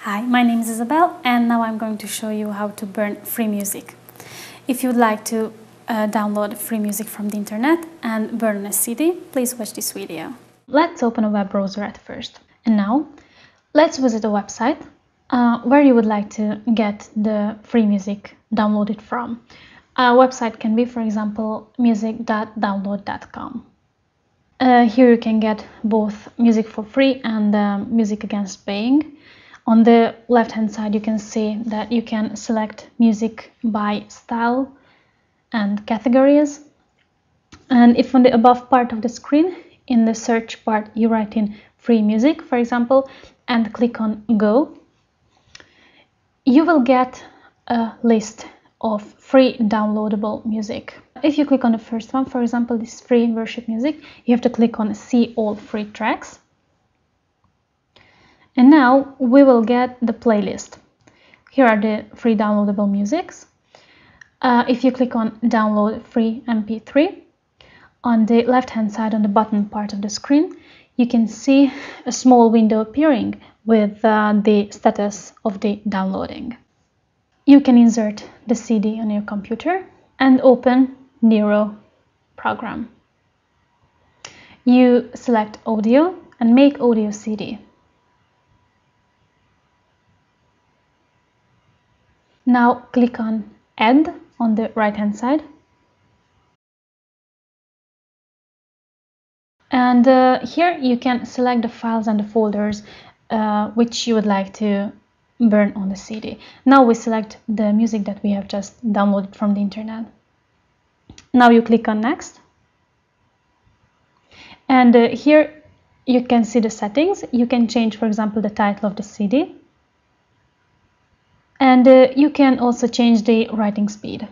Hi, my name is Isabel and now I'm going to show you how to burn free music. If you'd like to download free music from the internet and burn on a CD, please watch this video. Let's open a web browser at first. And now, let's visit a website where you would like to get the free music downloaded from. A website can be, for example, music.download.com. Here you can get both music for free and music against paying. On the left hand side you can see that you can select music by style and categories. And if on the above part of the screen, in the search part, you write in free music, for example, and click on go, you will get a list of free downloadable music. If you click on the first one, for example, this free worship music, you have to click on see all free tracks. And now we will get the playlist. Here are the free downloadable musics. If you click on download free MP3, on the left hand side on the bottom part of the screen, you can see a small window appearing with the status of the downloading. You can insert the CD on your computer and open Nero program. You select audio and make audio CD. Now click on Add on the right hand side. And here you can select the files and the folders which you would like to burn on the CD. Now we select the music that we have just downloaded from the internet. Now you click on Next. And here you can see the settings. You can change, for example, the title of the CD. And you can also change the writing speed.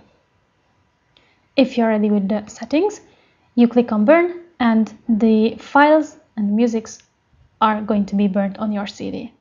If you're ready with the settings, you click on Burn and the files and musics are going to be burnt on your CD.